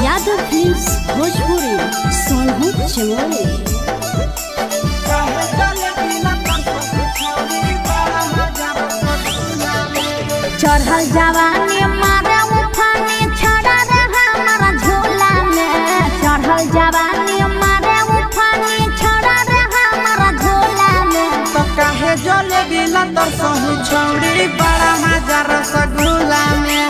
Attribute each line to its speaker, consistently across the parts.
Speaker 1: Yadav films Bhojpuri Sonu Chamoli. चढ़ल जवानी मारे उठानी छड़ा रे हमारा झोला में। चढ़ल जवानी मारे उठानी छड़ा रे हमारा झोला में।
Speaker 2: तो काहे जलेबी लतर सहू छौड़ी बड़ा मजा रसगुल्ला में।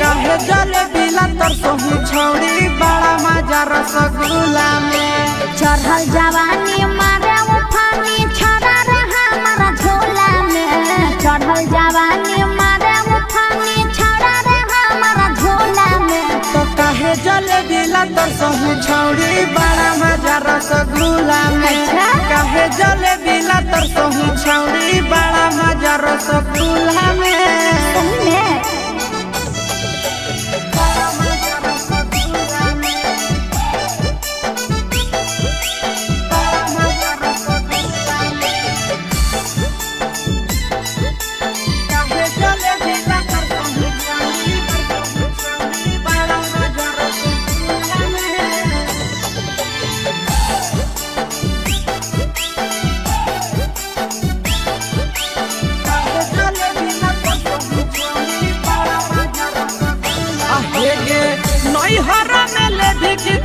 Speaker 2: काहे जलेबी लतर सहू छौड़ी बड़ा मजा रसगुल्ला में।
Speaker 1: चढ़ल जवानी मारे उठानी छड़ा रे हमारा झोला में। चढ़ल जवानी मारे उठानी छड़ा रे हमारा झोला में।
Speaker 2: तो काहे जलेबी लतर सहू छौड़ी बड़ा मजा रसगुल्ला में। काहे जलेबी लतर सहू छौड़ी बड़ा मजा रसगुल्ला में।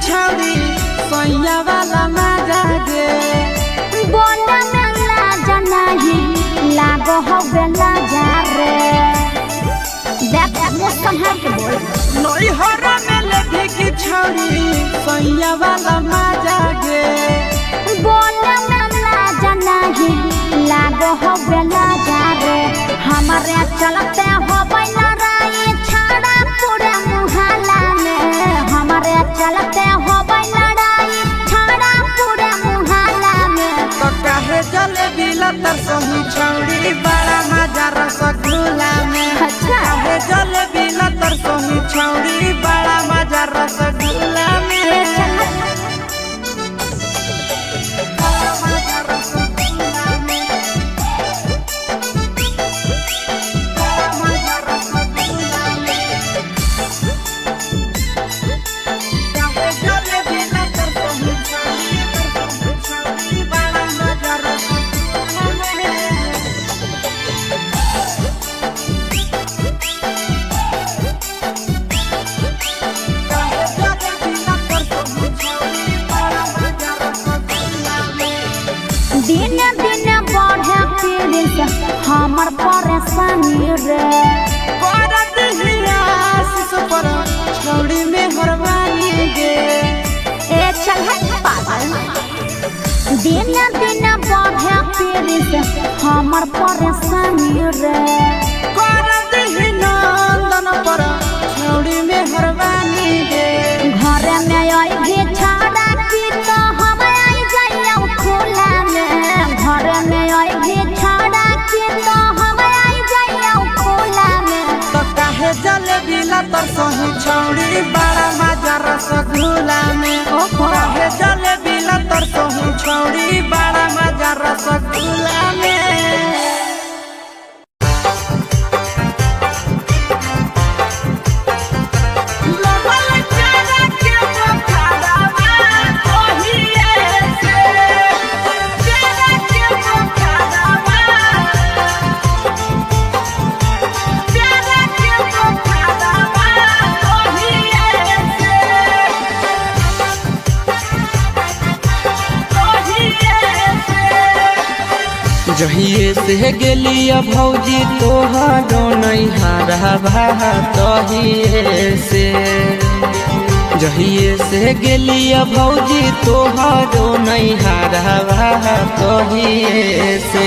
Speaker 2: छौड़ी सोया वाला मजा गे
Speaker 1: बोला में लाजा नहीं लागो हो बेला जा रे। देख मुझ संभाल के बोल।
Speaker 2: नई हरा में लेके की छौड़ी सोया वाला मजा गे
Speaker 1: बोला में लाजा नहीं लागो हो बेला जा रे। हमारे चलते हो लड़ाई छाड़ा पूरे मुहल्ला में। हमारे चलते हो लड़ाई छाड़ा पूरे मुहल्ला में।
Speaker 2: तो काहे जलेबी लतर सहू छौड़ी बड़ा मजा रसगुल्ला में। काहे जलेबी लतर सहू छौड़ी बड़ा मजा रसगुल्ला में।
Speaker 1: दिन दिन बढ़े पीड़ित हमर परेशानी रे।
Speaker 2: करत हियास पर छौड़ी में हरवानी गे
Speaker 1: ए चल पागल। दिन दिन बढ़े पीड़ित हमर परेशानी रे।
Speaker 2: करत नंदन पर छौड़ी में हरवानी गे
Speaker 1: घर में आई भी छाड़ा की तो हम आई जाइए खुला में। घर में आई भी छाड़ा की तो हम आई जाइए खुला में।
Speaker 2: तो काहे जलेबी लतर सहू छौड़ी बड़ा मजा रसगुल्ला में। काहे जलेबी लतर सहू छौड़ी बड़ा मजा रसगुल्ला में।
Speaker 3: जहिए से गेलिया भौजी तोहारो नैहरवा तहिए से। जहिए से गेलिया भौजी तोहारो नैहरवा तहिए से।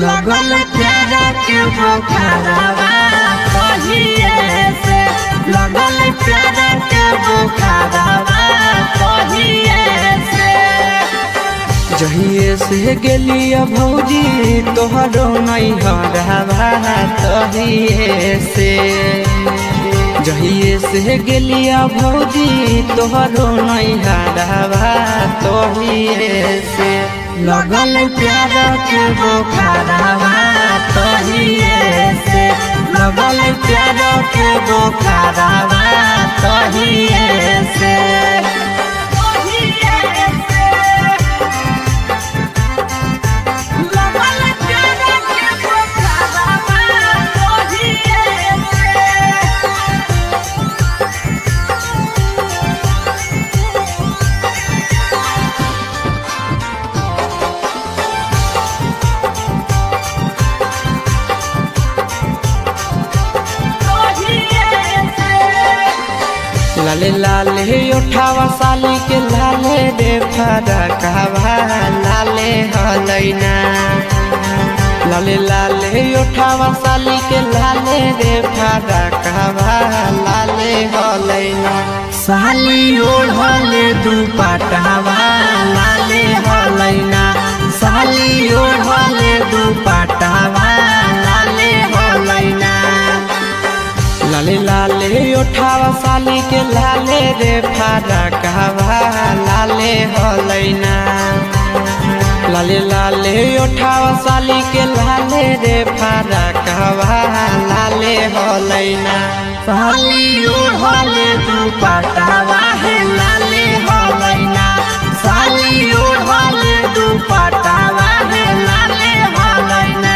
Speaker 3: लगल प्यारा के बुखारवा तहिए से। लगल प्यारा के बुखारवा तहिए से। जहिए से गेलिया भौजी तोहरो नैहरवा तहिए से। जहिए से गेलिया भौजी तोहरो नैहरवा तोहिए से लगल प्यार के बोखरवा तोहिए से लगल प्यार के बोखरवा तोहिए से लाले लाले उठावा साली के लाले रे फरकवा लाले हलैना लाले लाले उठावा साली के लाले रे फरकवा लाले हलैना साली ओढ़ले दुपट्टावा लाले हलैना साली ओढ़ले दुपट्टावा लाले हलैना लाले लाले उठावा साली के लाले रे फरकवा लाले हलैना लाले लाले उठावा साली के लाले रे फरकवा लाले हलैना साली ओढ़ले दुपट्टावा है लाले हलैना साली ओढ़ले दुपट्टावा है लाले हलैना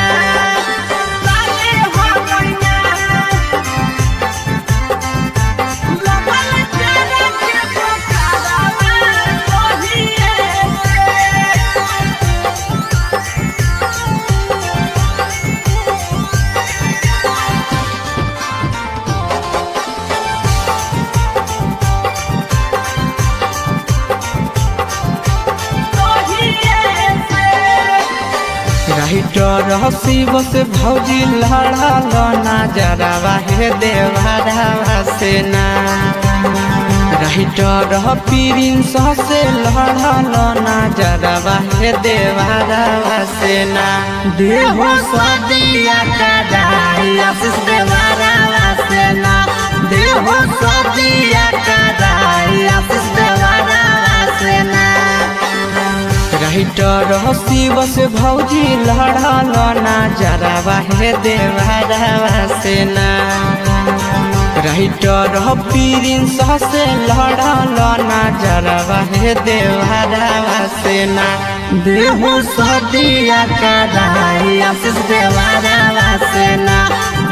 Speaker 3: राइटर शिव से भौजी लड़ल नजरवा हे देवरवा से ना राइटर प्रिंस से लड़ल नजरवा हे देवरवा से ना देहो सदिया कदाई आशीष देवरवा से ना देहो सदिया कदाई आशीष देवरवा से ना राइटर शिव से भौजी लड़ल नजरवा हे देवरवा से ना राइटर प्रिंस से लड़ल नजरवा हे देवरवा से ना देहो सदिया कदाई आशीष देवरवा से ना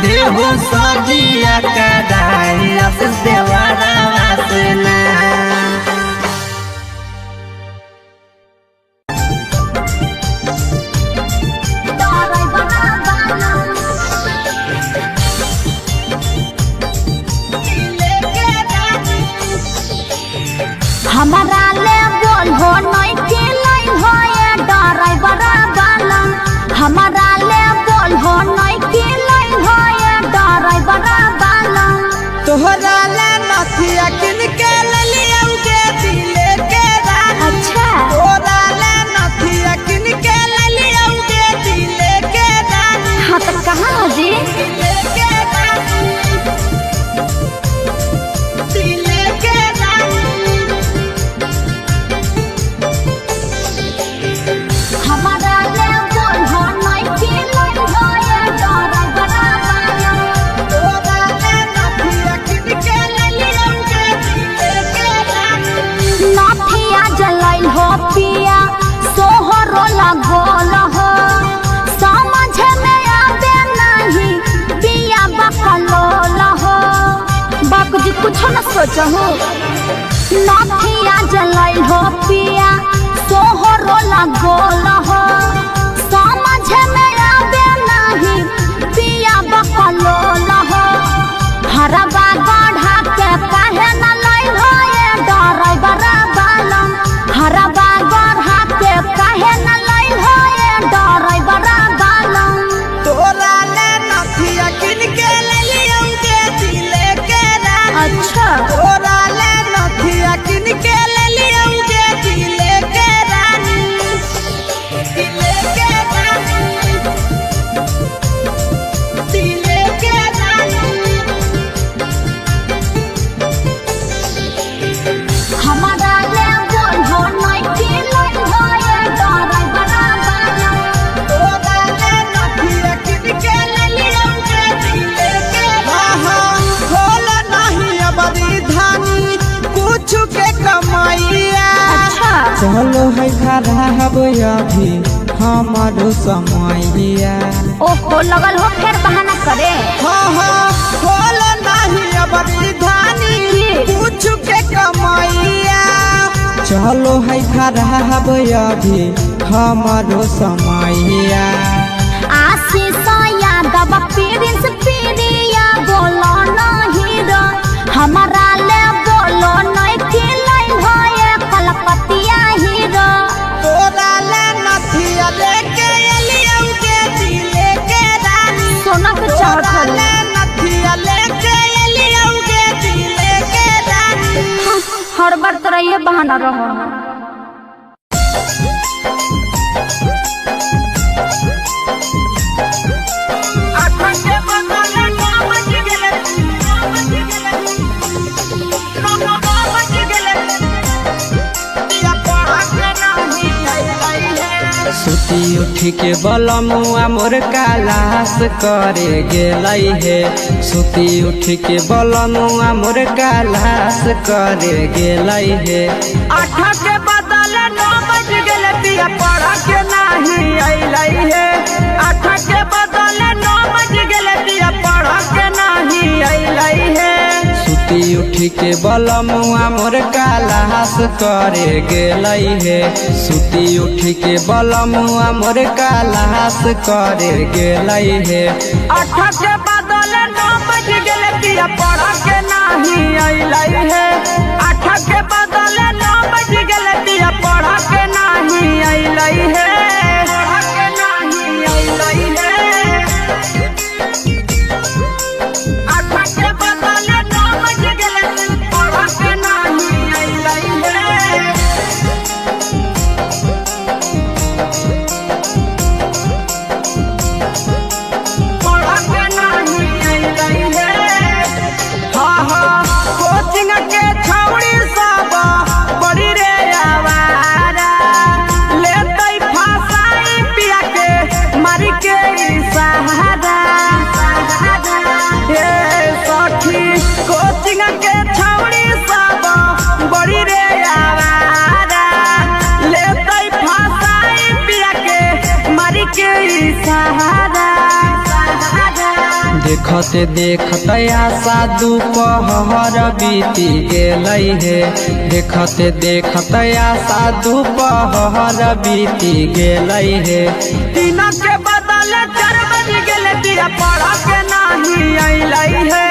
Speaker 3: देहो सदिया कदाई आशीष देवरवा से ना
Speaker 1: हमारा ले बोल हो नहीं के लाइन हो ये ड्राइवर वाला हमारा ले बोल हो नहीं के लाइन हो ये ड्राइवर वाला
Speaker 2: तोहरा ले नथिया किन के लिया के दिले के रानी
Speaker 1: अच्छा
Speaker 2: तोहरा ले नथिया किन के लिया के दिले के रानी
Speaker 1: हाँ तो कहाँ जी
Speaker 2: दिले के रानी दिले के रानी
Speaker 1: हमारा ले बोल हो नहीं के लाइन हो ये ड्राइवर वाला
Speaker 2: तोहरा ले नथिया किन के लिया के दिले के रानी
Speaker 1: नाथिया जलाई हो पिया सोहरो लगोल हो समझ में आवे नहीं पिया बकलोल हो बाप जी कुछ न सोचो नाथिया जलाई हो पिया सोहरो लगोल हो समझ में आवे नहीं पिया बकलोल हो हरबा गढ़ा के काहे न लाई हो ये ड्राइवर वाला हरबा गढ़ा के काहे न लाई हो ये ड्राइवर वाला
Speaker 2: तोहरा ले नथिया किन के लिया के दिले के रानी
Speaker 1: अच्छा
Speaker 2: तोहरा ले नथिया किन के लिया के दिले के रानी दिले के रानी दिले के रानी
Speaker 3: है खराब अभी हमारो समैया।
Speaker 1: ओहो लगल हो फिर बहाना करे।
Speaker 2: हाँ खोल नहीं अब धानी कुछ के कमैया।
Speaker 3: चलो है खराब अभी हमारो समैया।
Speaker 1: आशीष यादव प्रिंस प्रिया बोलो नहीं रो हमारा ले बोलो नहीं खिलाई होए कलकतिया हीरो।
Speaker 2: तोरा ले नथिया लेके एलियौ के दिले के रानी।
Speaker 1: सोना के
Speaker 2: तोरा ले नथिया लेके एलियौ के दिले के रानी।
Speaker 1: हर बार तरह ये बहाना रहो।
Speaker 3: सुती उठी के बलमुआ मोर कालास करे गेलै हे। सुती उठी के बलमुआ मोर कालास करे गेलै हे।
Speaker 2: 8 के बदले 9 बज गेले पिया पढ़ा के नहीं अइलै हे। 8 के बदले 9 बज गेले पिया पढ़ा के नहीं अइलै हे।
Speaker 3: सुती उठी के बलमुआ मोर कालास करे गेलै हे। सुती उठी के बलमुआ मोर कालास करे गेलै हे।
Speaker 2: 8 के बदले 9 बज गेले पिया पढ़ा के नहीं अइलै हे। 8 के बदले 9 बज गेले पिया पढ़ा के नहीं अइलै हे। पढ़ा के नहीं अइलै हे। 8 के बदले 9 बज गेले पढ़ा के नहीं अइलै हे। पढ़ा के नहीं अइलै हे। हाँ कोचिंग के छौड़ी सब बड़ी रे आवारा। लेतै फसाई पिया के मारी के सहारा। हे सखी कोचिंग के छौड़ी सब बड़ी रे आवारा। लेतै फसाई पिया के मारी के सहारा।
Speaker 3: देखते देखते आशा दोपहर बीती गेलै हे। देखते देखते आशा दोपहर बीती गेलै हे।
Speaker 2: 3 के बदले 4 बज गेले पिया पढ़ा के नहीं अइलै हे।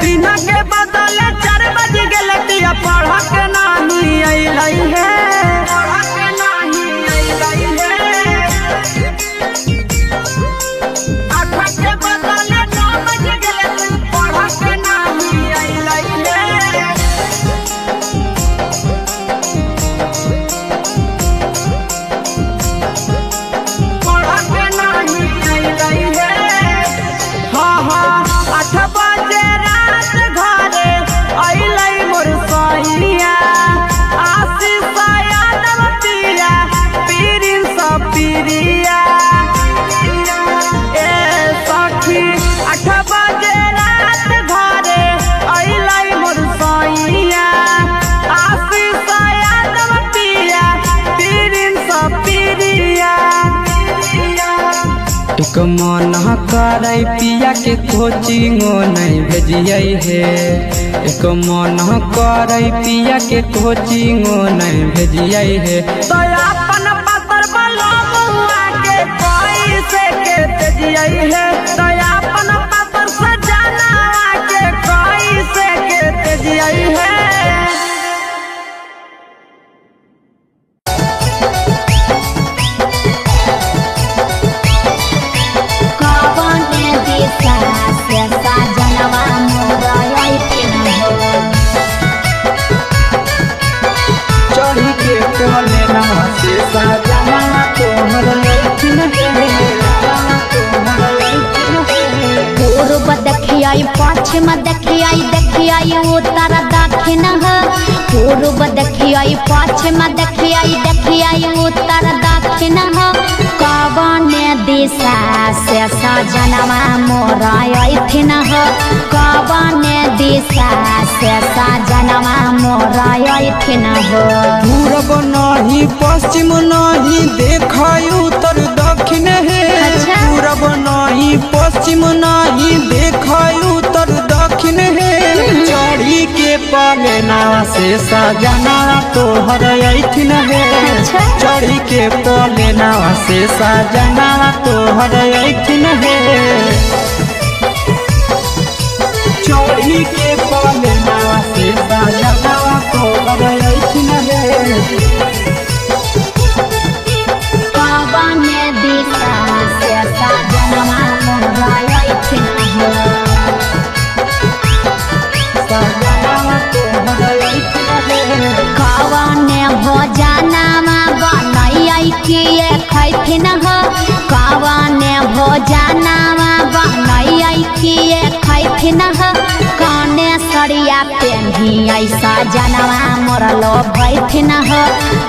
Speaker 2: 3 के बदले 4 बज गेले पिया पढ़ा के नहीं अइलै हे। पढ़ा के नहीं अइलै हे। 8 के बदले 9 बज गेले पढ़ा के नहीं अइलै हे। पढ़ा के नहीं अइलै हे। हाँ 8 बजे रात घरे अइलै मोर सैया। आशीष यादव पिया प्रिंस प्रिया। ए सखी 8 बजे रात घरे अइलै मोर सैया। आशीष यादव पिया प्रिंस प्रिया।
Speaker 3: एक मन करे पिया के कोचिंगो नहीं भेजियै हे। एक मन करे पिया के कोचिंगो नहीं भेजियै हे।
Speaker 2: तो अपन पतर बलमुआ के कैसे के तेजियै हे। तो अपन पतर सजना के कैसे के तेजियै हे।
Speaker 1: कवने दिशा से साजनवा मोरा आइथिन हो।
Speaker 3: चढ़ी के कोले ना से साजना तोहर लखिन हे।
Speaker 1: पूर्व देखियाई पश्चिम देखियाई उत्तर दक्षिण हो। पूर्व देखियाई पश्चिम देखियाई उत्तर दक्षिण हो। कवने दिशा से सजनवा मोरा आइथिन हो। कवने दिशा से सजनवा मोरा अइथिन हो।
Speaker 3: पूरब नहीं पश्चिम नहीं देखय उत्तर दक्षिण हे।
Speaker 1: अच्छा।
Speaker 3: पूरब नहीं पश्चिम नहीं देखय उत्तर दक्षिण हे। चढ़ी के पलेना से सजना तोहर अइथिन हे।
Speaker 1: अच्छा।
Speaker 3: चढ़ी के पलेना से सजना तोहर अइथिन हे। चढ़ी के पलेना से सजना तोहर अइथिन हे।
Speaker 1: कवने दिशा से सजनवा मोरा अइथिन हो। कवने भोजनमा बनैयै किए खैथिन हो। कवने भोजनमा बनैयै किए खैथिन हो। कने सरिया पेन्हियै सजनवा मोरा लोभैथिन हो।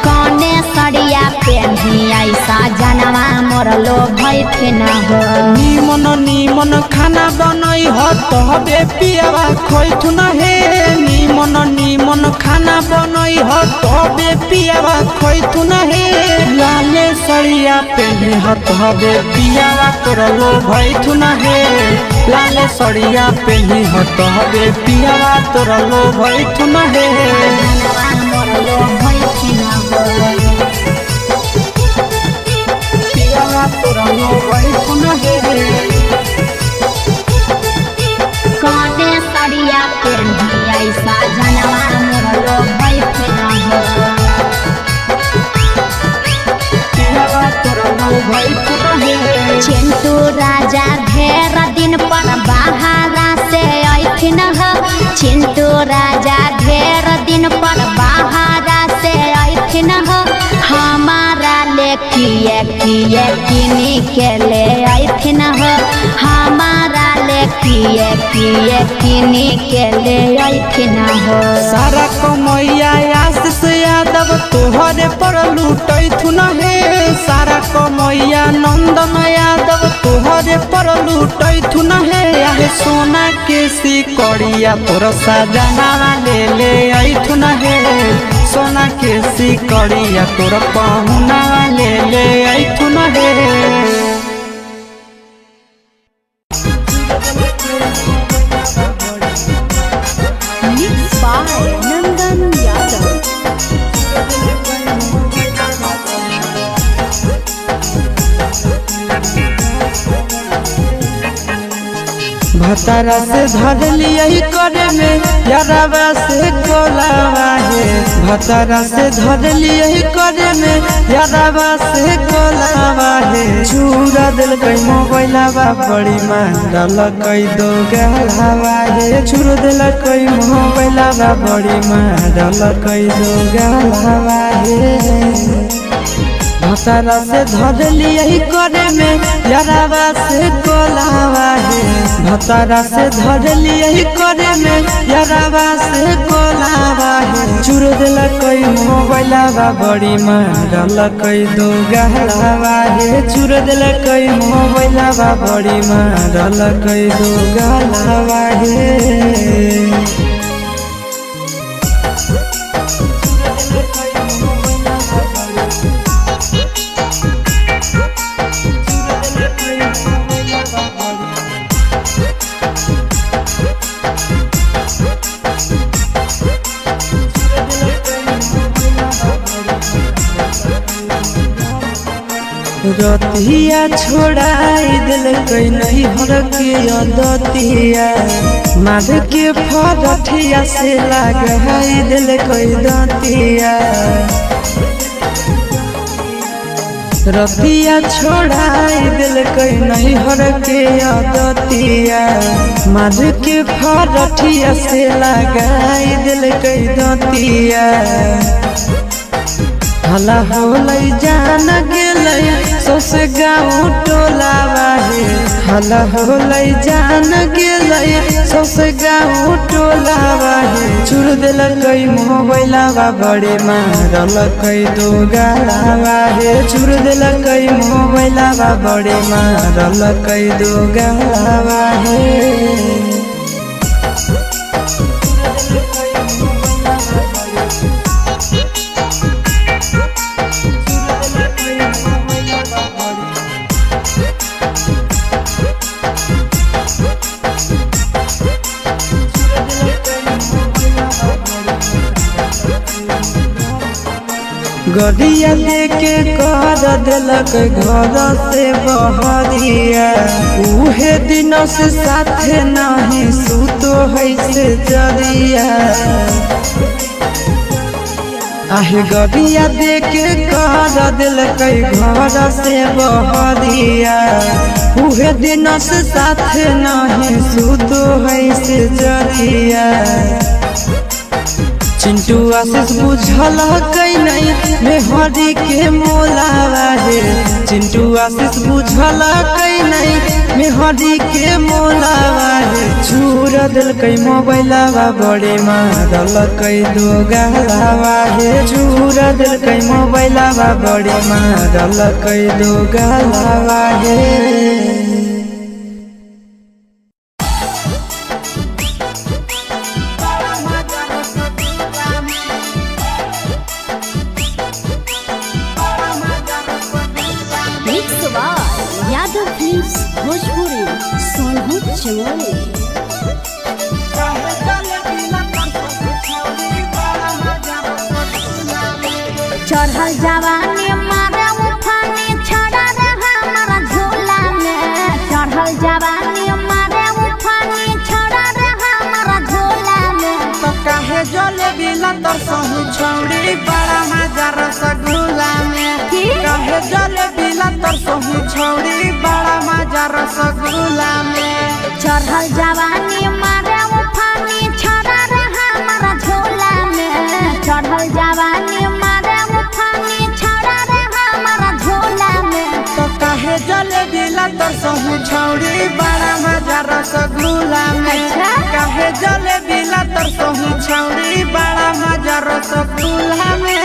Speaker 1: कने सरिया पेन्हियै सजनवा मोरा लोभैथिन हो।
Speaker 3: निमन निमन खाना बनई हो तबे पियावा खैथुन हे। निमन निमन खाना बनई हो तबे पियावा खैथुन हे। लाले सरिया पेन्हे हो तबे पियावा तोर लोभैथुन हे। लाले सरिया पेन्हे हो तबे पियावा तोर लोभैथुन हे।
Speaker 1: सजनवा मोरा लोभैथिन हो।
Speaker 3: पियावा तोर लोभैथुन हे।
Speaker 1: कने सरिया पेन्हियै सजनवा मोरा लोभैथिन हो।
Speaker 3: पियावा तोर लोभैथुन हे।
Speaker 1: चिंटू राजा ढेर दिन पर बाहरा से अइथिन हो। चिंटू राजा ढेर दिन पर बाहरा से अइथिन हो। हमारा ले किए किए किनी के ले अइथिन हो। हमारा ले किए किए किनी के ले अइथिन हो।
Speaker 3: सारा कमैया आशीष यादव तोहरे पर लूटैथुन हे। सारा कमैया नंदन यादव तोहरे पर लूटैथुन हे। आहे सोना के सिकड़िया तोर सजना ले ले अइथुन हे। सोना के सिकड़िया तोर पहुना ले ले अइथुन हे।
Speaker 1: Mixed by Nandan Yadav.
Speaker 3: भतारा से धर लियही करे में यारावा से कोलावा है। भतारा से धर लियही करे में यारावा से कोलावा है। चूरा दिल कई मोबाइलावा बड़ी मांडल कई दो गहलावा है। चूर दिल कई मोबाइलावा बड़ी मांडल कई दो गहलावा है। भतारा से धर लियही करे में यारावा से कोलावा है। भतारा से धर लियही करे में यारावा से कोलावा है। चूर दिल कई मोबाइलावा बड़ी मारल कई दो गहलावा है। चूर दिल कई मोबाइलावा बड़ी मारल कई दो गहलावा है। रतिया छोड़ाई दिल कई नहीं हर के दतिया। माध के फरठिया से लगाई दिल कई दतिया। रतिया छोड़ाई दिल कई नहीं हर के दतिया। माध के फरठिया से लगाई दिल कई दतिया। हला होलै जान गेलै सस गाँव टोलावा है। हला होलै जान गेलै सस गाँव टोलावा है। चूर दिल कई मोबाइलावा बड़े मारल कई दो गालावा है। चूर दिल कई मोबाइलावा बड़े मारल कई दो गालावा है। गड़िया लेके कर दिलक घर से बहरिया, उहे दिन से साथे नहीं सुतो है से जरिया। आहे गड़िया देके कर दिलक घर से बहरिया, उहे दिन से साथे नहीं सुतो है से जरिया। चिंटू आशीष बुझल कई नहीं मेहरी के मोलावा है, चिंटू आशीष बुझल कई नहीं मेहरी के मोलावा है। चूर दिल कई मोबाइलावा बड़े मारल कई दो गहलावा है, चूर दिल कई मोबाइलावा बड़े मारल कई दो गहलावा है।
Speaker 1: भोजपुरी सोनभद्र चमोली चढ़ल जवानी मारे उठानी छड़ा रे हमारा झोला में, चढ़ल जवानी मारे उठानी छड़ा रे हमारा झोला में।
Speaker 2: तो काहे जले बिला तर सहु छौड़ी बड़ा मजा रसगुल्ला में, काहे जले बिला तर सहु छौड़ी बड़ा मजा रसगुल्ला में।
Speaker 1: चढ़ल जवानी मारे उठानी छड़ा रे हमारा झोला में, चढ़ल जवानी मारे उठानी छड़ा रे हमारा झोला में।
Speaker 2: तो काहे जले बिला तर सहु छौड़ी बड़ा मजा रसगुल्ला में, काहे जले बिला तर सहु छौड़ी बड़ा मजा रसगुल्ला में।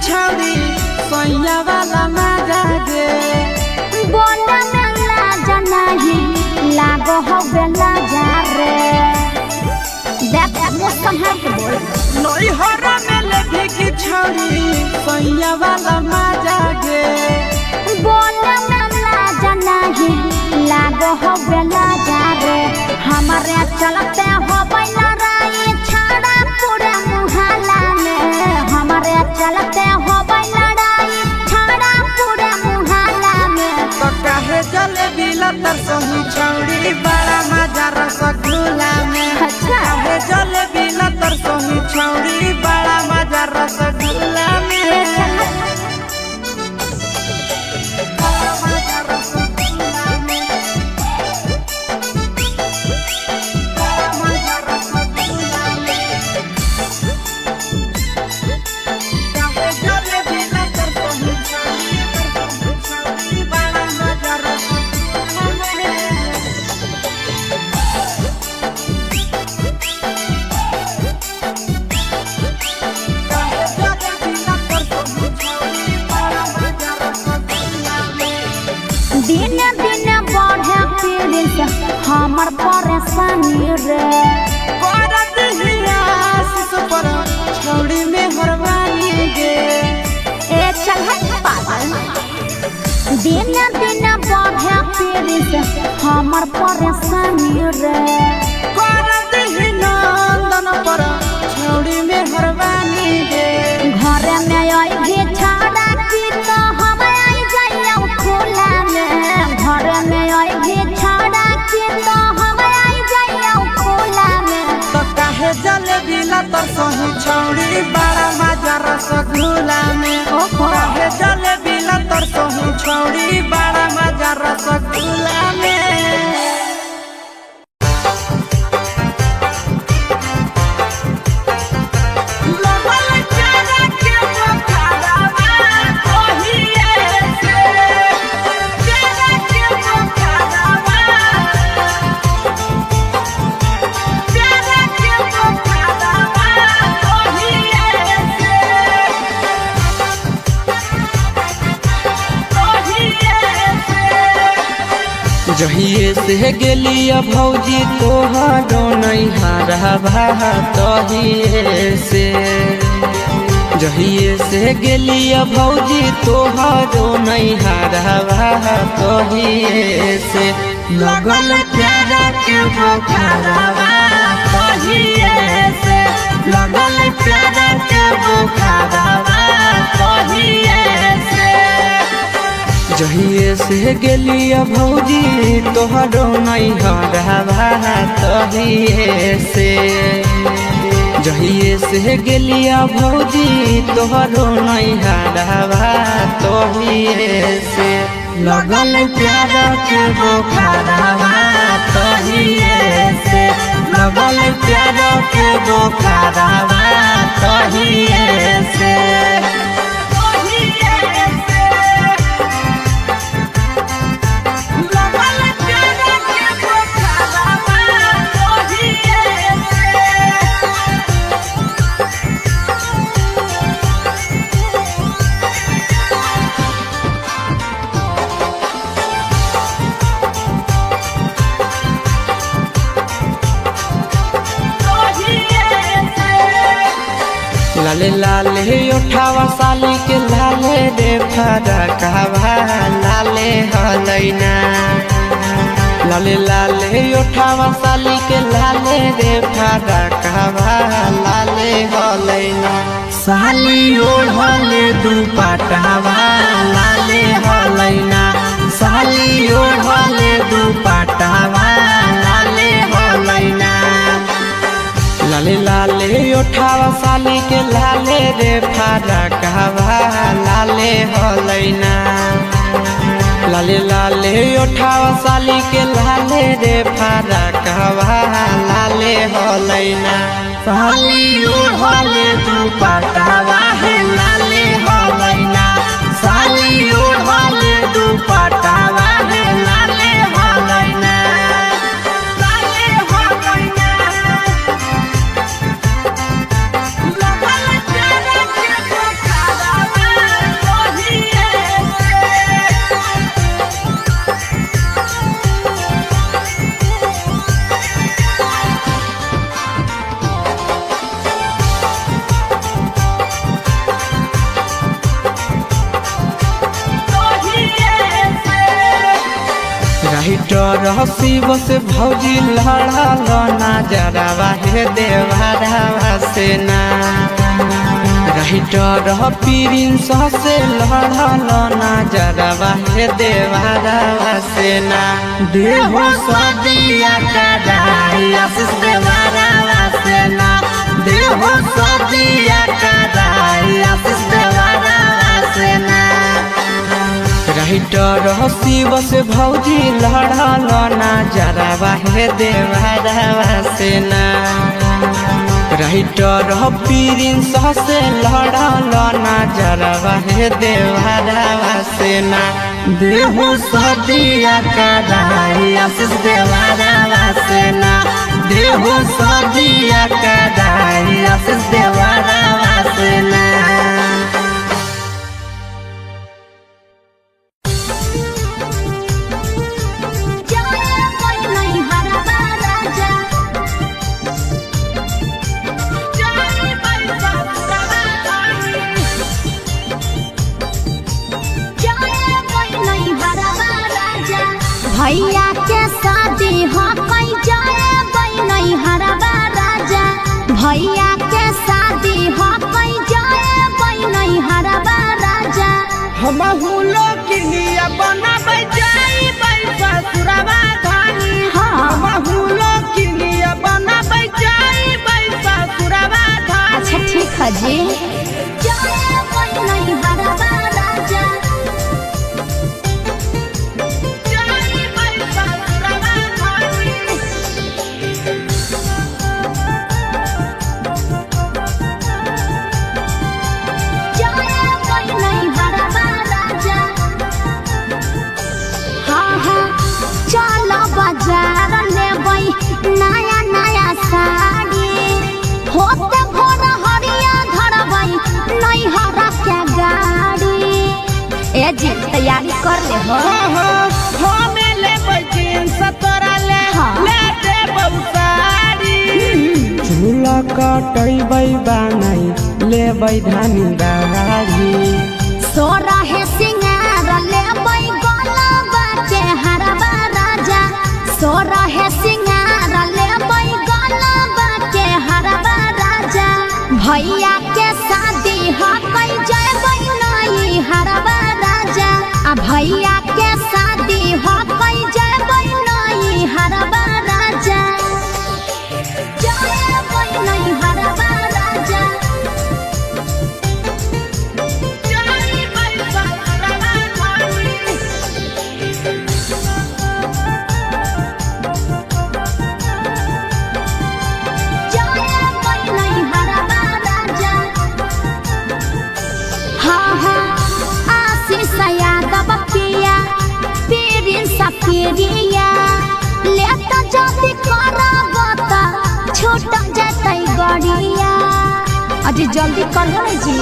Speaker 2: छौड़ी सोया वाला मजा दे
Speaker 1: बोला में लाजा नहीं लागो हो बेला जा रे। देख मौसम है के बोल
Speaker 2: नई हरा में लेभी की छौड़ी सोया वाला मजा दे
Speaker 1: बोला में लाजा नहीं लागो हो बेला जा रे। हमारे चलते हो बैला राई छाड़ा पूरे मुहल्ला में, हमारे चलते हो लड़ाई छाड़ा पूरे मुहल्ला में।
Speaker 2: तो काहे जले बिला तर सहु छौड़ी बड़ा मजा रसगुल्ला में, काहे जले बिला तर सहु छौड़ी बड़ा मजा रसगुल्ला में।
Speaker 1: दिन दिन बढ़े पीड़ित हमर परेशानी रे,
Speaker 2: करत हिया सिस पर छौड़ी में हरवानी गे।
Speaker 1: ए चल हट पागल। दिन दिन बढ़े पीड़ित हमर परेशानी रे,
Speaker 2: करत ही नंदन पर छौड़ी में हरवानी गे।
Speaker 1: घरे में आई भी छाड़ा की तो हम आई जाइयो खुला में, घरे में आई भी छाड़ा की तो हम आई जाइयो खुला में।
Speaker 2: तो काहे जले बिला तर सहु छौड़ी बड़ा मजा रसगुल्ला में, काहे जले बिला तर सहु छौड़ी बड़ा मजा मजा रसगुल्ला में।
Speaker 3: जहिए से गेलिया भौजी तोहरो नैहरवा तहिए से, जहिए से गेलिया भौजी तोहरो नैहरवा तहिए से, लगल प्यारा के बुखारवा तहिए से, लगल प्यारा के बुखारवा तहिए से। जहिए से गेलिया भौजी तोहरो नैहरवा तहिए से, जहिए से गेलिया भौजी तोहरो नैहरवा तहिए से, लगल प्यारा के बुखारवा तहिए से, लगल प्यारा के बुखारवा तहिए से। लाले लाले उठावा साली के लाले रे फरकवा लाले हलैना, लाले लाले उठावा साली के लाले रे फरकवा लाले हलैना, साली ओढ़ले दुपट्टावा लाले हलैना, साली ओढ़ले दुपट्टावा लाले हलैना। लाले लाले उठावा साली के लाले रे फरकवा लाले हलैना, लाले लाले उठावा साली के लाले रे फरकवा लाले हलैना, साली ओढ़ले दुपट्टावा है लाले हलैना, साली ओढ़ले दुपट्टावा है लाले हलैना। राइटर हसी बस भौजी लड़ल नजरवा हे देवरवा से ना, राइटर प्रिंस से लड़ल नजरवा हे देवरवा से ना, देहो सदिया कराई आशीष देवरवा से ना, देहो सदिया कराई आशीष देवरवा से ना। राइटर हसी बस भौजी लड़ल नजरवा हे देवरवा से ना, राइटर प्रिंस से लड़ल नजरवा हे देवरवा से ना, देहो सदिया कराई आशीष देवरवा से ना, देहो सदिया कराई आशीष देवरवा से ना।
Speaker 1: भैया के शादी हो कई जाए नहीं हरबा राजा, भैया के शादी हो कई जाए नहीं हरबा राजा,
Speaker 2: हम हुलो किलिया बनाबै जाई ससुरवा धानी, हम हुलो किलिया बनाबै जाई ससुरवा धानी।
Speaker 1: अच्छा ठीक है जी। जाए नहीं हरबा राजा, कर ले हो
Speaker 2: हमें ले जींस तोरा ले ले दे बहुसारी
Speaker 3: झूला कटैबै बानै लेबै धानी दाढ़ी
Speaker 1: सोरा है सिंगार लेबै गलबा के हरबा राजा सोरा है सिंगार लेबै गलबा के हरबा राजा भैया के शादी हकै जयबै नहीं हरबा राजा आ भैया के शादी हकै जयबै नहीं हरबा राजा जयबै नहीं हरबा राजा छूट जतै गड़िया अजी जल्दी करो जी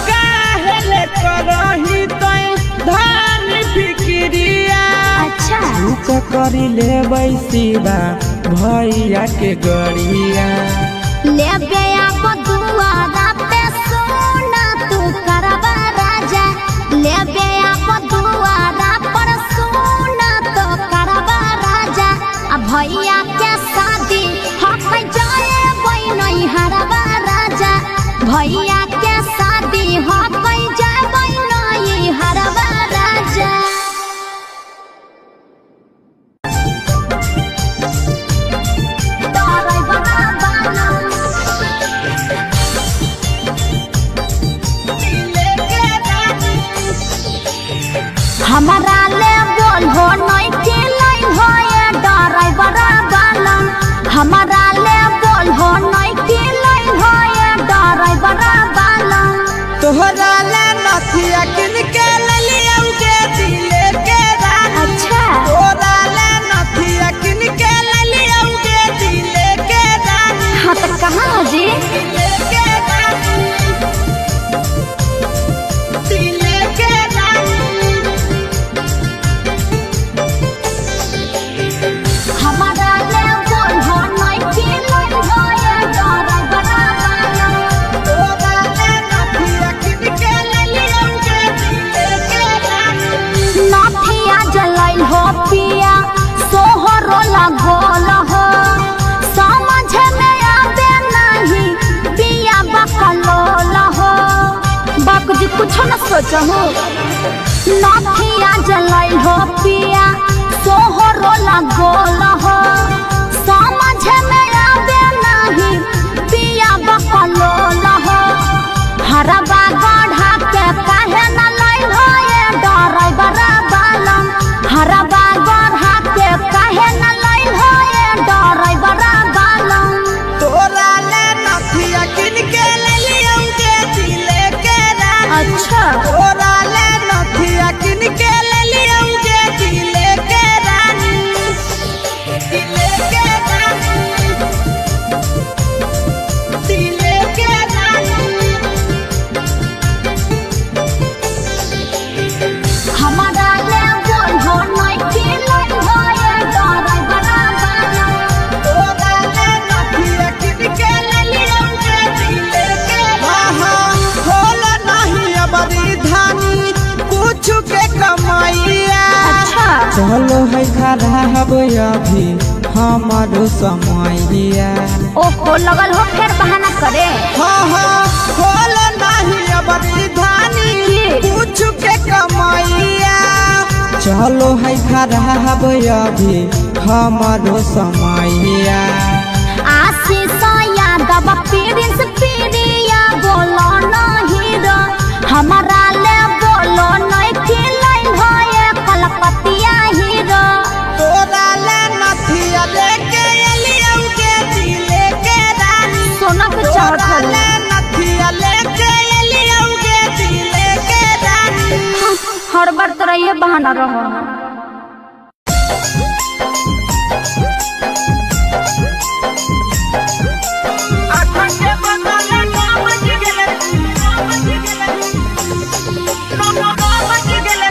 Speaker 2: काहे ले करही तै धान फिक्रिया
Speaker 1: अच्छा
Speaker 3: रुक करी लेबै सीधा भैया के गड़िया
Speaker 1: लेबे अब दुआरा पे सोना तू करबा राजा लेबे अब दुआरा पर सोना तो करबा राजा आ भैया के शादी हकै जयबै नहीं हरबा राजा भैया के शादी हकै जयबै नहीं हरबा राजा हमारा ले बोल हो नहीं के लाइन हो ये ड्राइवर बालम हमारा ले बोल हो नहीं के लाइन हो ये ड्राइवर बालम
Speaker 2: तोहरा ले नथिया किन के ले लियौगे दिले के रानी
Speaker 1: अच्छा
Speaker 2: तोहरा ले नथिया किन के ले लियौगे दिले के रानी
Speaker 1: हाँ तो कहाँ जी
Speaker 2: दिले के रानी दिले के रानी
Speaker 1: हमारा ले बोल हो नहीं के लाइन हो ये ड्राइवर बालम
Speaker 2: तोहरा ले नथिया किन के ले लियौगे दिले के रानी
Speaker 1: नथिया जलाइल हो पिया सोहरो लगोल हो समझ में आवे नहीं पिया बकलोल हो बाप जी कुछ न सोचो नथिया जलाइल हो पिया सोहरो लगोल हो समझ में आवे नहीं पिया बकलोल हो हरबा गढ़ा के काहे न लाइल हो ये ड्राइवर बालम हरबा गढ़ा के काहे न लाइल हो ये ड्राइवर बालम
Speaker 2: तोहरा ले नथिया किन के ले लियौगे दिले के रानी
Speaker 1: अच्छा
Speaker 2: तोहरा ले नथिया किन के ले लियौगे दिले के रानी दिले के रानी दिले के रानी
Speaker 1: हमारा ले बोल हो नहीं के लाइन हो ये ड्राइवर बालम
Speaker 2: तोहरा ले नथिया किन के ले लियौगे दिले के रानी होला नहीं अबरी धानी कुछ के कमाइया
Speaker 1: अच्छा
Speaker 3: चलो है खराब अभी हमारो समैया
Speaker 1: ओहो लगल हो फिर बहाना करे
Speaker 2: होला नहीं अबरी धानी कुछ के कमाइया
Speaker 3: चलो है खराब अभी हमारो समैया
Speaker 1: आशीष यादव प्रिंस प्रिया बोलो नहीं रो हमारा ले बोलो नहीं के लाइन हो ये कलकतिया हीरो
Speaker 2: तोरा ले नथिया लेके लियौगे दिले के रानी
Speaker 1: सोना के
Speaker 2: तोरा
Speaker 1: चाहत
Speaker 2: ले नथिया लेके लियौगे दिले के रानी
Speaker 1: हर बार तो ये बहाना रहो
Speaker 2: के बदले काम बच गेले काम बच गेले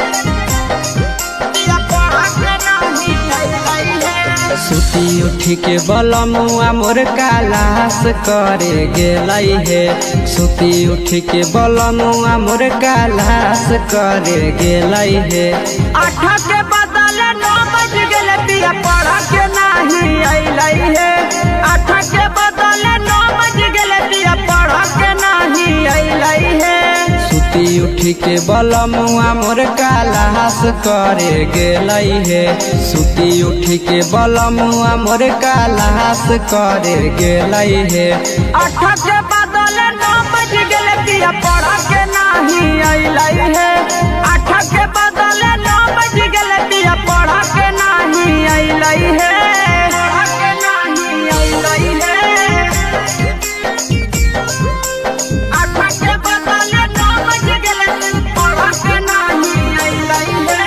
Speaker 3: उठी के बलमुआ मोर कालास करे गेलै हे सुती उठी के बलमुआ मोर कालास करे गेलै हे
Speaker 2: 8 के बदले 9 बज गेले पिया पढ़ के नहीं अइलै हे 8 के बदले 9 बज गेले पिया पढ़ के नहीं अइलै हे
Speaker 3: सुती उठी के बलमुआ मोर कालास करे गेलै हे सुती उठी के बलमुआ मोर कालास करे गेलै हे
Speaker 2: 8 के बदले 9 बज गेले पिया पढ़ के नहीं अइलै हे 8 के बदले 9 बज गेले पिया पढ़ के नहीं अइलै हे पढ़ के नहीं अइलै हे 8 के बदले 9 बज गेले पढ़ के नहीं अइलै हे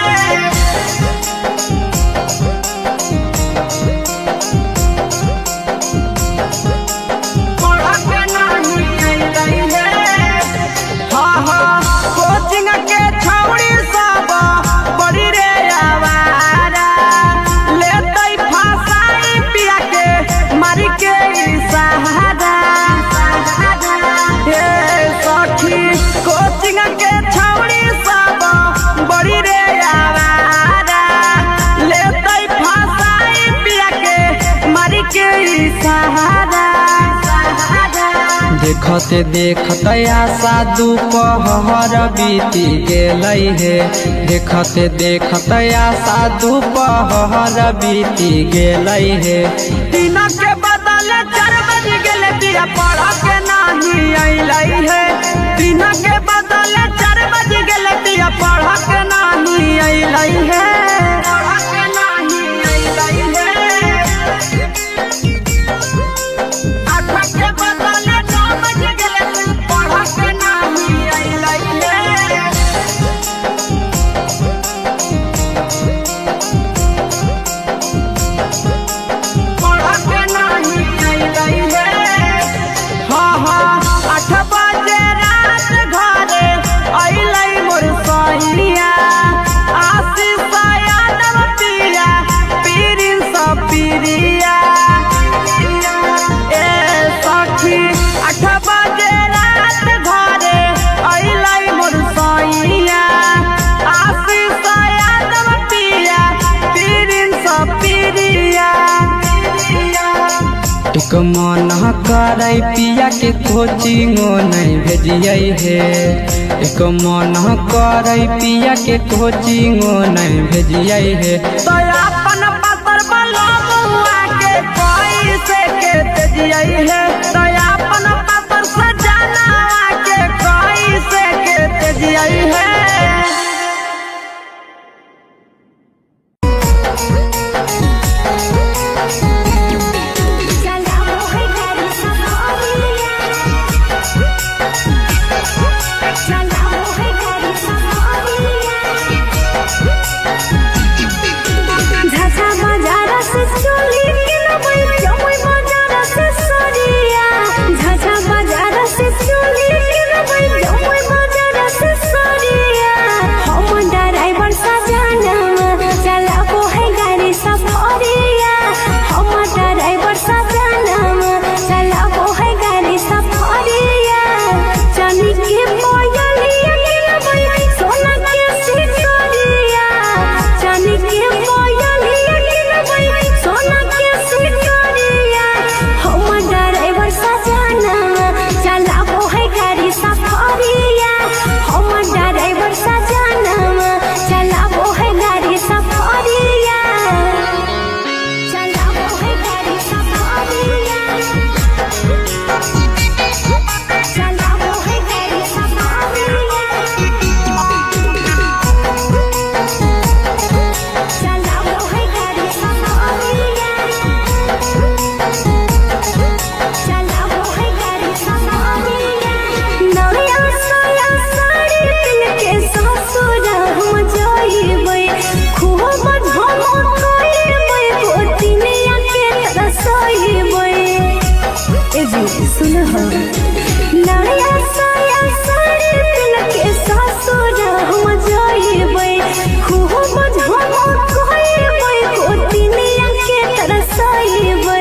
Speaker 2: कोचिंग के छौड़ी सब बड़ी रे आवारा लेतै फसाई पिया के मारी के सहारा हे सखी कोचिंग के छौड़ी सब बड़ी रे आवारा लेतै फसाई पिया के मारी के सहारा
Speaker 3: देखते देखते आशा दोपहर बीती गेलै हे देखते देखते आशा दोपहर बीती गेलै हे
Speaker 2: 3 के बदले 4 बज गेले पिया पढ़ के नहीं अइलै हे 3 के बदले 4 बज गेले पिया पढ़ के नहीं अइलै हे पढ़ के नहीं अइलै हे 8 के बदले 9 बज गेले पढ़ के नहीं अइलै हे पढ़ के नहीं अइलै हे 8 बजे रात घरे अइलै मोर सहिया आशीष यादव पिया पीरिन सब पीरिया ए सखी 8 बजे रात घरे अइलै मोर सहिया आशीष यादव पिया पीरिन सब पीरिया
Speaker 3: एक मन करे पिया के कोचिंगो नहीं भेजियै हे एक मन करे पिया के कोचिंगो नहीं भेजियै हे
Speaker 2: तो अपन पतर बलमुआ के कैसे के तेजियै हे तो अपन पतर सजना के कैसे के तेजियै हे
Speaker 1: झाझा बाजार से चोली किनबै जमुई बाजार से सरिया झाझा बाजार से चोली किनबै जमुई बाजार से सरिया हम ड्राइवर सजना चलाबो है गाड़ी सफरिया हम ड्राइवर सजना चलाबो है गाड़ी सफरिया चनी के मोयलिया किनबै सोना के सिकरिया चनी के मोयलिया किनबै सोना के सिकरिया हम ड्राइवर सजना चलाबो है गाड़ी सफरिया हम ड्राइवर सजना चलाबो है गाड़ी सफरिया चलाबो है गाड़ी सफरिया चलाबो है गाड़ी सफरिया चलाबो है गाड़ी सफरिया चलाबो है गाड़ी सफरिया नया साया साड़ी पिन के ससुर हम जइबै खूब हम कइबै गोतिनिया के तरसइबै ए जी सुन हो नया साया साड़ी पिन के ससुर हम जइबै खूब हम कइबै गोतिनिया के तरसइबै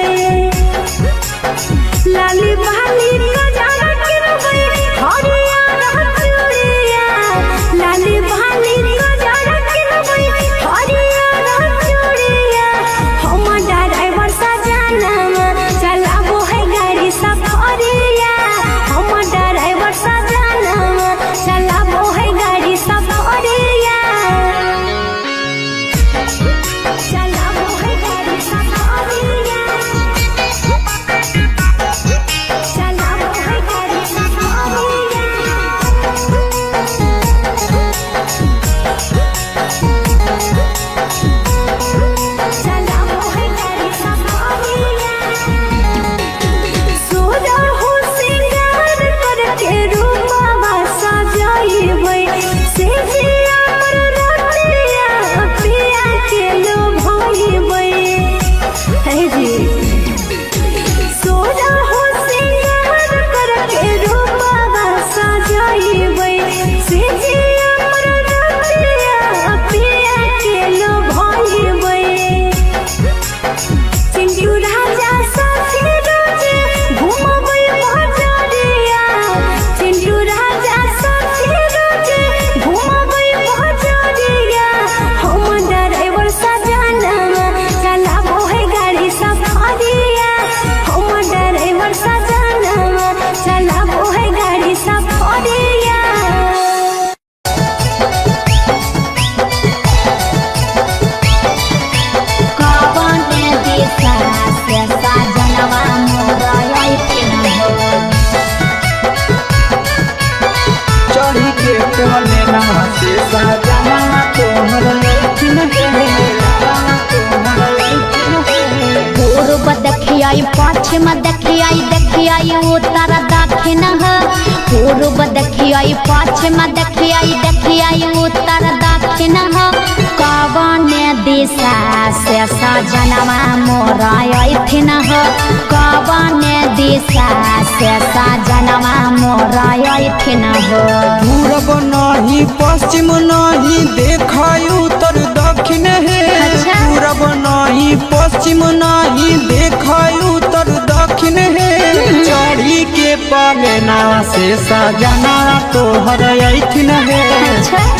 Speaker 1: देखियाई पश्चिम देखियाई उत्तर दक्षिण हो पूर्व देखियाई पश्चिम देखियाई उत्तर दक्षिण हो कवन दिशा से सजनवा मोरा अइथिन हो कवन दिशा से सजनवा मोरा अइथिन हो
Speaker 3: पूरब नहीं पश्चिम नहीं देखाई उत्तर दक्षिण है पूरब नहीं पश्चिम नहीं देखाई उत्तर दक्षिण है चढ़ी के पलेना से सजना तोहर अइथिन है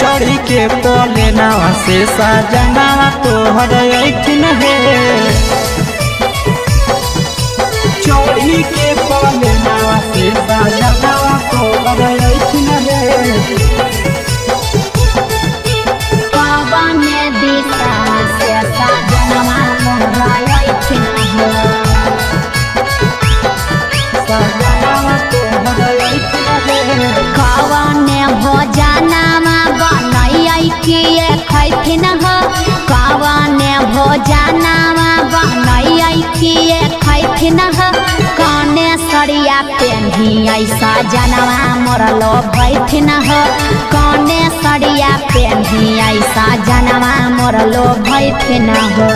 Speaker 3: चढ़ी के पलेना से सजना तोहर अइथिन है चढ़ी के पलेना से सजना तोहर अइथिन है
Speaker 1: कवन दिशा से सजनवा मोरा अइथिन हो
Speaker 3: सजना तोहर अइथिन है
Speaker 1: कवन भोजनमा बनैयै किए खैथिन हो कवन भोजनमा बनैयै किए खैथिन हो कने सरिया पेन्ही ऐसा जनवा मोरलो भैथिन हो कने सरिया पेन्ही ऐसा जनवा मोरलो भैथिन हो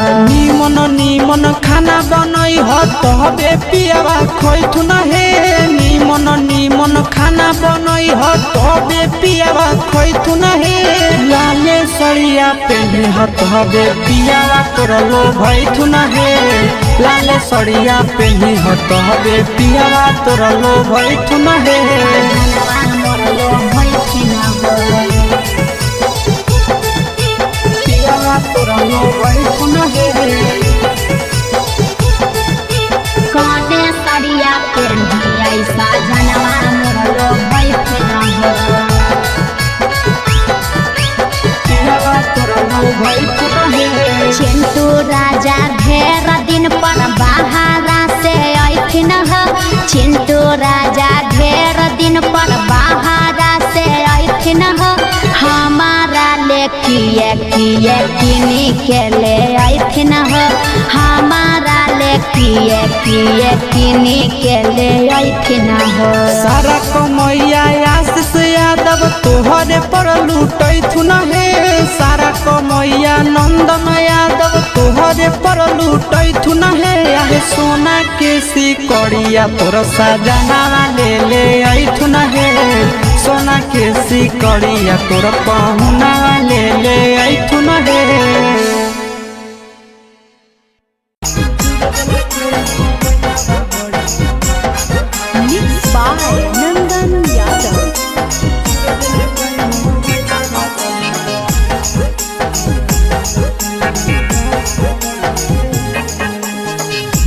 Speaker 3: निमन खाना बनई हो तबे पियावा खैथुन हे निमन खाना बनई हो तबे पियावा खैथुन हे लाले सरिया पेन्ही हो तबे पियावा तोरलो भैथुन हे लाले सरिया पेन्ही हो तबे पियावा तोरलो भैथुन हे
Speaker 1: जनवा मोरलो भैथिन हो
Speaker 3: पियावा तोरलो भैथुन हे
Speaker 1: कने सरिया पेन्ही ऐसा जनवा मोरलो भैथिन हो
Speaker 3: पियावा तोरलो भैथुन हे
Speaker 1: चिंटू राजा ढेर दिन पर बाहरा से अइथिन हो चिंटू राजा ढेर दिन पर बाहरा से अइथिन हो हमारा ले किए किनी के ले अइथिन हो हमारा ले किए किनी के ले अइथिन हो
Speaker 3: सारा कमैया आशीष यादव तोहरे पर लूटैथुन हे सारा कमैया नंदन यादव तोहरे पर लूटैथुन हे आहे सोना के सिकड़िया तोर सजना ले अइथुन हे सोना के सिकड़िया तोर पहुना ले अइथुन हे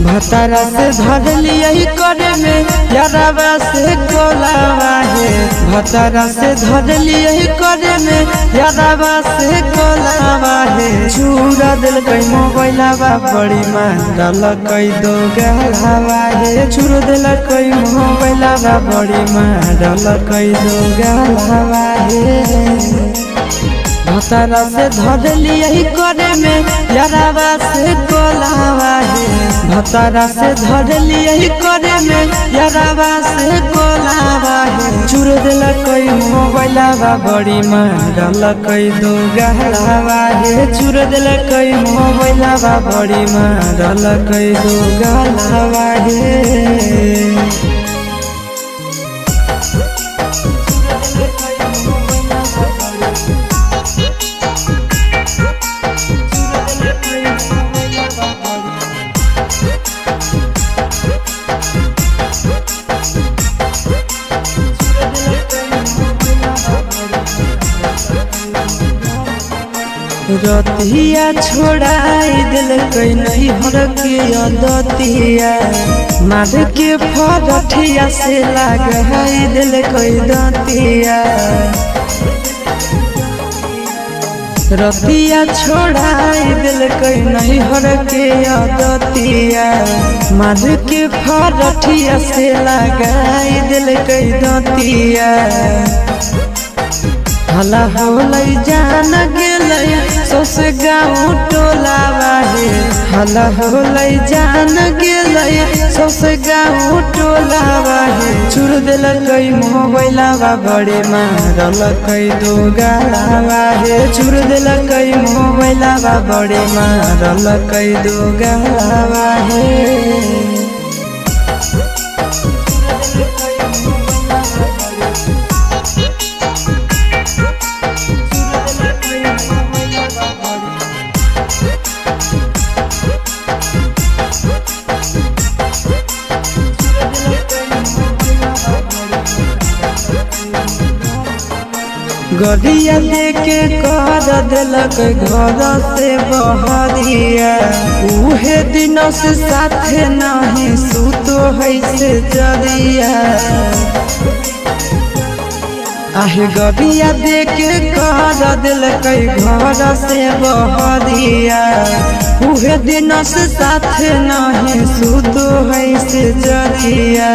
Speaker 3: भतारा से धर लियही करे में यारावा से कोलावा है भतारा से धर लियही करे में यारावा से कोलावा है चूड़ा दिल कई मोबाइलावा बड़ी मांडल कई दो गहलावा है चूड़ दिल कई मोबाइलावा बड़ी मांडल कई दो गहलावा है भतारा से धर लियही करे में यारावा से कोलावा है भतारा से धर लियही करे में यारावा से कोलावा है चूर दिल कई मोबाइलावा बड़ी मांडल कई दो गहलावा है चूर दिल कई मोबाइलावा बड़ी मांडल कई दो गहलावा है रतिया छोड़ाई दिल कई नहीं हर के दतिया मार के फरठिया से लगाई दिल कई दतिया रतिया छोड़ाई दिल कई नहीं हर के दतिया मार के फरठिया से लगाई दिल कई दतिया हला होलै जान गेलै सौसे गाँव टोला बाहे हला होलै जान गेलै सौसे गाँव टोला बाहे चुर देलकै मोबाइलवा बड़े मारलकै दो गाला बाहे चुर देलकै मोबाइलवा बड़े मारलकै दो गाला बाहे गरिया लेके कर दिलक घर से बहरिया उहे दिन से साथे नहीं सुतो है से जरिया आहे गरिया देके कर दिलक घर से बहरिया उहे दिन से साथे नहीं सुतो है से जरिया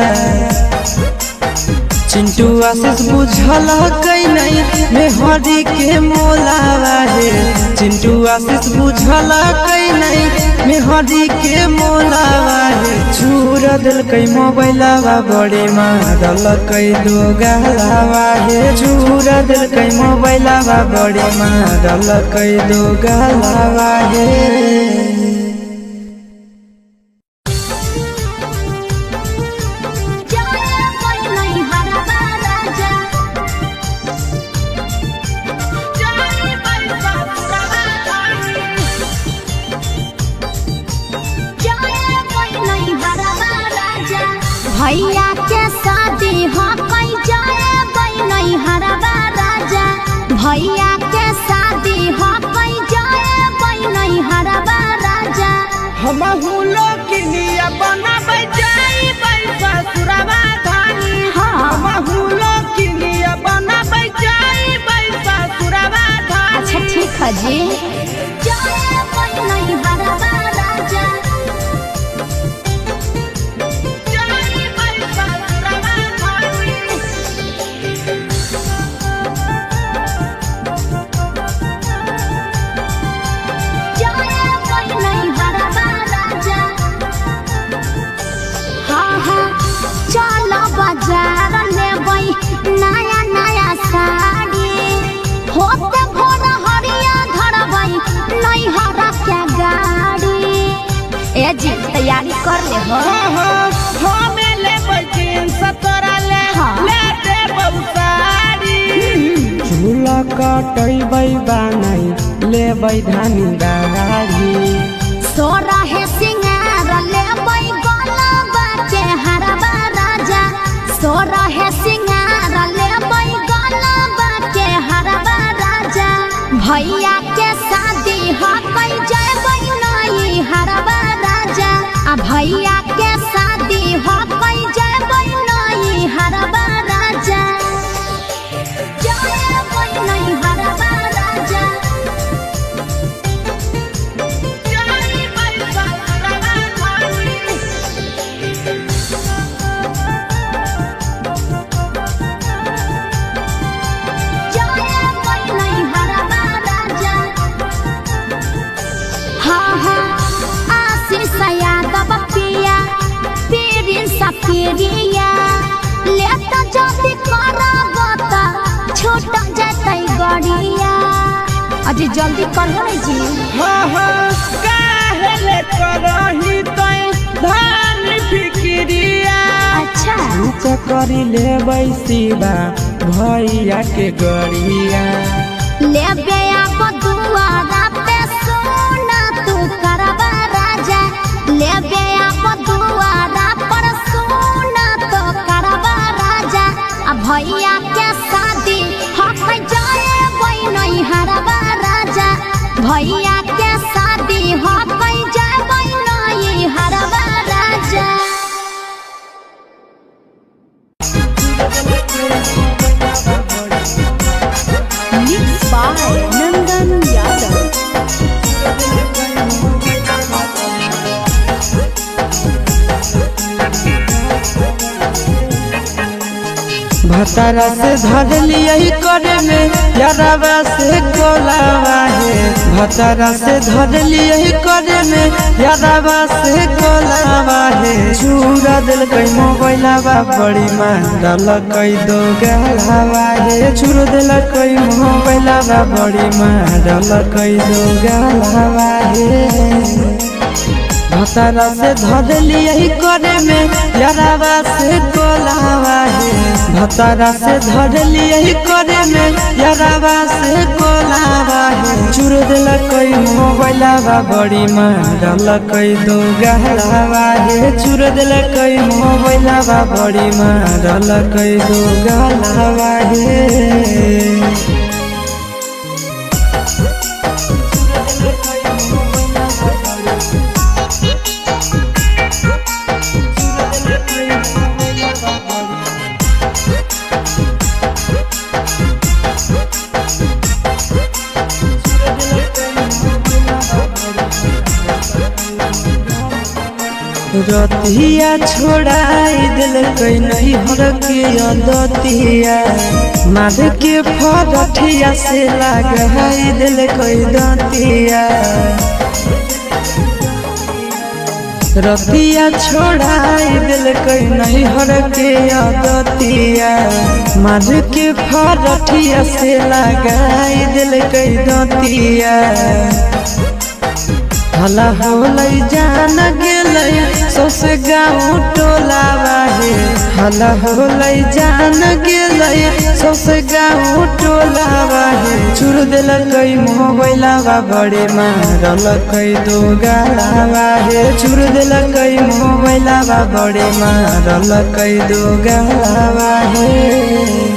Speaker 3: चिंटू आशीष बुझल कई नहीं मेहरी के मोलावा है चिंटू आशीष बुझल कई नहीं मेहरी के मोलावा है चूर दिलकै मोबाइलवा बड़े मारलकै दो गालावा है चूर दिलकै मोबाइलवा बड़े मारलकै दो गालावा है
Speaker 1: भैया के शादी हो कई जाए नहीं हरवा राजा भैया के शादी हो कई जाए नहीं हरवा राजा
Speaker 2: हम हुलो किनिया बनाबै जाई ससुरवा धानी हम हुलो किनिया बनाबै जाई ससुरवा धानी
Speaker 1: अच्छा ठीक है जी जाए नहीं हरवा राजा बाजार लेबै नया नया साड़ी होते भोर हरिया धरबै नहीं हरा के गाड़ी ए जी तैयारी कर ले हो
Speaker 2: हमें लेबै जींस तोरा ले ले देबौ साड़ी
Speaker 3: झूला कटैबै बानै लेबै धानी गाड़ी
Speaker 1: सोरा है सिंगार लेबै गलबा के हरवा राजा सोरा है सिंगार लेबै गलबा के हरवा राजा भैया के शादी हो कई जबै नहीं हरवा राजा आ भैया के शादी हो कई जबै नहीं हरवा राजा जबै नहीं हरवा राजा पिरिया लेत जल्दी करब त छूट जतै गड़िया अजी जल्दी करहो जी
Speaker 2: काहे ले करही तै धान फिक्रिया
Speaker 1: अच्छा
Speaker 3: रुक करी लेबै सीधा भैया के गड़िया
Speaker 1: लेबे अब दुआरा पे सोना तू करबा राजा लेबे अब दुआरा पर सोना तो करबा राजा आ भैया के शादी हक जाए नहीं हरबा राजा भैया के शादी हक जाए नहीं हरबा राजा Mixed by Nandan Yadav
Speaker 3: भतारा से धर लिया करे में यारावा से कोलावा है। भतारा से धर लिया करे में यारावा से कोलावा है। चूरा दिल कई मोबाइलावा बड़ी मारल कई दो गलावा है। चूर दिल कई मोबाइलावा बड़ी मारल कई दो गलावा है। भतारा से धर लिया करे में यारावा से कोलावा है। भतारा से धर लिया करे में यारावा से कोलावा है। चूर दिल कई मोबाइलावा बड़ी मारल कई दो गलावा है। चूर दिल कई मोबाइलावा बड़ी मारल कई दो गलावा है। रतिया छोड़ाई दिल कई नहीं हर के दतिया मार के फरठिया से लगाई दिल कई दतिया। रतिया छोड़ाई दिल कई नहीं हर के दतिया मार के फरठिया से लगाई दिल कई दतिया। हला होलै जान गेलै सौस गाँव टोलावा है। हला होलै जान गेलै सौस गाँव टोलावा है। चूर दिल कई मोबाइलावा बड़े मारल कई दो गलावा है। चूर दिल कई मोबाइलावा बड़े मारल कई दो गलावा है।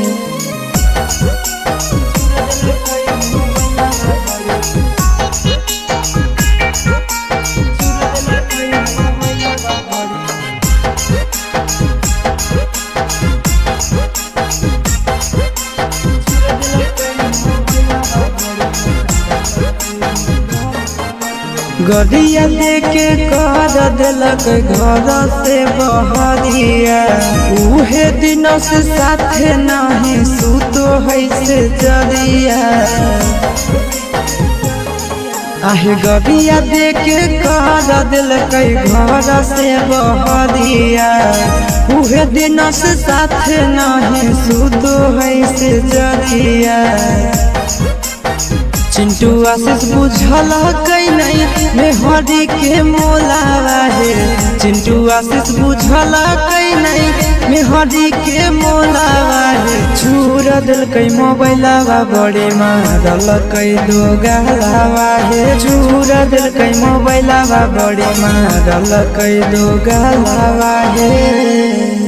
Speaker 3: गरिया देके कर दिलक घर से बहरिया। उहे दिन से साथे नहीं सुतो है से जरिया। आहे गरिया देके कर दिलक घर से बहरिया। उहे दिन से साथे नहीं सुतो है से जरिया। चिंटू आशीष बुझल कई नहीं मेहरी के मोलावा है। चिंटू आशीष बुझल कई नहीं मेहरी के मोलावा है। चूर दिल कई मोबाइलावा बड़े मारल कई दो गलावा है। चूर दिल कई मोबाइलावा बड़े मारल कई दो गलावा है।